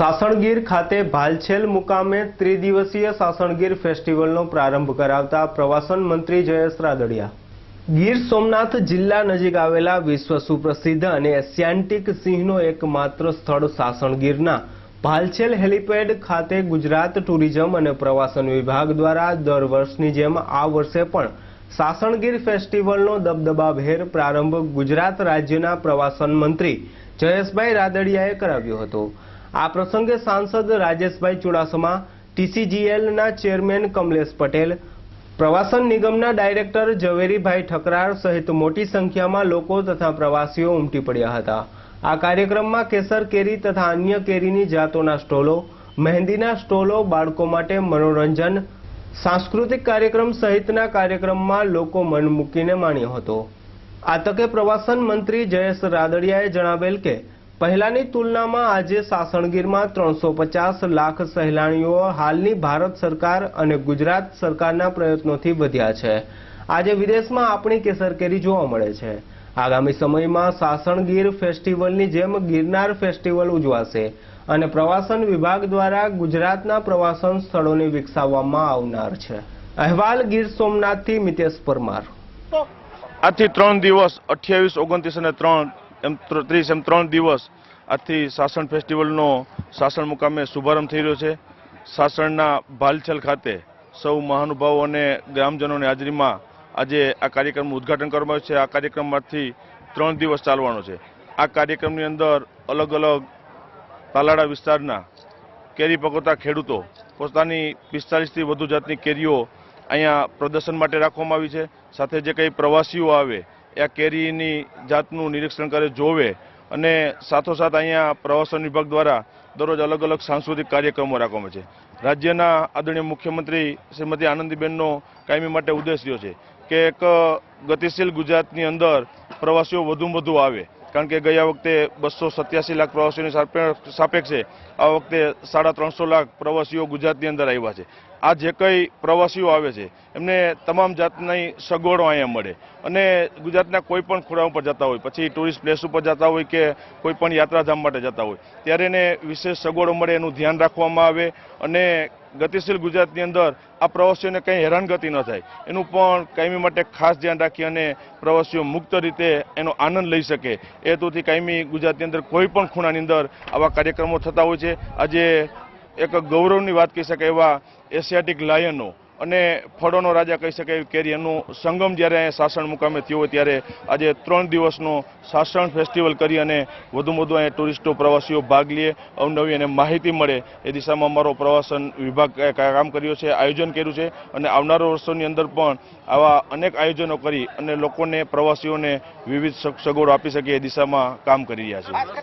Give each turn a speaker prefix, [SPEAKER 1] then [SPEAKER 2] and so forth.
[SPEAKER 1] સાસણગીર ખાતે ભાલછેલ મુકામે ત્રિદિવસીય સાસણગીર ફેસ્ટિવલનો પ્રારંભ કરાવતા પ્રવાસન મંત્રી જયેશ રાદડિયા। ગીર સોમનાથ જિલ્લા નજીક આવેલા વિશ્વ સુપ્રસિદ્ધ અને એશિયાન્ટિક સિંહનો એકમાત્ર સ્થળ સાસણગીરના ભાલછેલ હેલિપેડ ખાતે ગુજરાત ટુરિઝમ અને પ્રવાસન વિભાગ દ્વારા દર વર્ષની જેમ આ વર્ષે પણ સાસણગીર ફેસ્ટિવલનો દબદબાભેર પ્રારંભ ગુજરાત રાજ્યના પ્રવાસન મંત્રી જયેશભાઈ રાદડિયાએ કરાવ્યો હતો। આ પ્રસંગે સાંસદ રાજેશભાઈ ચુડાસમા, ટીસીજીએલના ચેરમેન કમલેશ પટેલ, પ્રવાસન નિગમના ડાયરેક્ટર ઝવેરીભાઈ ઠકરાર સહિત મોટી સંખ્યામાં લોકો તથા પ્રવાસીઓ ઉમટી પડ્યા હતા। આ કાર્યક્રમમાં કેસર કેરી તથા અન્ય કેરીની જાતોના સ્ટોલો, મહેંદીના સ્ટોલો, બાળકો માટે મનોરંજન, સાંસ્કૃતિક કાર્યક્રમ સહિતના કાર્યક્રમમાં લોકો મન મૂકીને માણ્યો હતો। આ તકે પ્રવાસન મંત્રી જયેશ રાદડિયાએ જણાવેલ કે પહેલાની તુલનામાં આજે સાસણગીરમાં 350 લાખ સહેલાણીઓ હાલની ભારત સરકાર અને ગુજરાત સરકારના પ્રયત્નોથી વધ્યા છે। આજે વિદેશમાં આપણી કેસર કેરી જોવા મળે છે। આગામી સમયમાં સાસણગીર ફેસ્ટિવલની જેમ ગિરનાર ફેસ્ટિવલ ઉજવાશે અને પ્રવાસન વિભાગ દ્વારા ગુજરાતના પ્રવાસન સ્થળોને વિકસાવવામાં આવનાર છે। અહેવાલ ગીર સોમનાથથી મિતેશ પરમાર।
[SPEAKER 2] આજથી 3 દિવસ 28, 29 અને 30 એમ 3 દિવસ આજથી સાસણ ફેસ્ટિવલનો સાસણ મુકામે શુભારંભ થઈ રહ્યો છે। સાસણના ભાલછેલ ખાતે સૌ મહાનુભાવો અને ગ્રામજનોની હાજરીમાં આજે આ કાર્યક્રમનું ઉદ્ઘાટન કરવામાં આવ્યું છે। આ કાર્યક્રમમાંથી 3 દિવસ ચાલવાનો છે। આ કાર્યક્રમની અંદર અલગ અલગ તાલાળા વિસ્તારના કેરી પકવતા ખેડૂતો પોતાની 45થી વધુ જાતની કેરીઓ અહીંયા પ્રદર્શન માટે રાખવામાં આવી છે। સાથે જે કંઈ પ્રવાસીઓ આવે એ આ કેરીની જાતનું નિરીક્ષણ કરે, જોવે અને સાથોસાથ અહીંયા પ્રવાસન વિભાગ દ્વારા દરરોજ અલગ અલગ સાંસ્કૃતિક કાર્યક્રમો રાખવામાં છે। રાજ્યના આદરણીય મુખ્યમંત્રી શ્રીમતી આનંદીબેનનો કાયમી માટે ઉદ્દેશ રહ્યો છે કે એક ગતિશીલ ગુજરાતની અંદર પ્રવાસીઓ વધુમાં વધુ આવે, કારણ કે ગયા વખતે 287 લાખ પ્રવાસીઓની સાપેક્ષે આ વખતે 350 લાખ પ્રવાસીઓ ગુજરાતની અંદર આવ્યા છે। આ જે કંઈ પ્રવાસીઓ આવે છે એમને તમામ જાતની સગવડો અહીંયા મળે અને ગુજરાતના કોઈ પણ ખૂણા ઉપર જતા હોય, પછી ટુરિસ્ટ પ્લેસ ઉપર જતા હોય કે કોઈ પણ યાત્રાધામ માટે જતા હોય, ત્યારે એને વિશેષ સગવડો મળે એનું ધ્યાન રાખવામાં આવે અને ગતિશીલ ગુજરાતની અંદર આ પ્રવાસીઓને કંઈ હેરાનગતિ ન થાય એનું પણ કાયમી માટે ખાસ ધ્યાન રાખી અને પ્રવાસીઓ મુક્ત રીતે એનો આનંદ લઈ શકે એ હેતુથી કાયમી ગુજરાતની અંદર કોઈ પણ ખૂણાની અંદર આવા કાર્યક્રમો થતા હોય છે। આજે એક ગૌરવની વાત કહી શકાય એવા એશિયાટિક લાયનો અને ફળોનો રાજા કહી શકાય એવી કેરી એનું સંગમ જ્યારે સાસણ મુકામે થયો હોય ત્યારે આજે 3 દિવસનો સાસણ ફેસ્ટિવલ કરી અને વધુમાં વધુ અહીંયા ટુરિસ્ટો પ્રવાસીઓ ભાગ લે, અવનવી અને માહિતી મળે એ દિશામાં અમારો પ્રવાસન વિભાગ કામ કર્યો છે, આયોજન કર્યું છે અને આવનારા વર્ષોની અંદર પણ આવા અનેક આયોજનો કરી અને લોકોને, પ્રવાસીઓને વિવિધ સગવડો આપી શકે એ દિશામાં કામ કરી રહ્યા છે।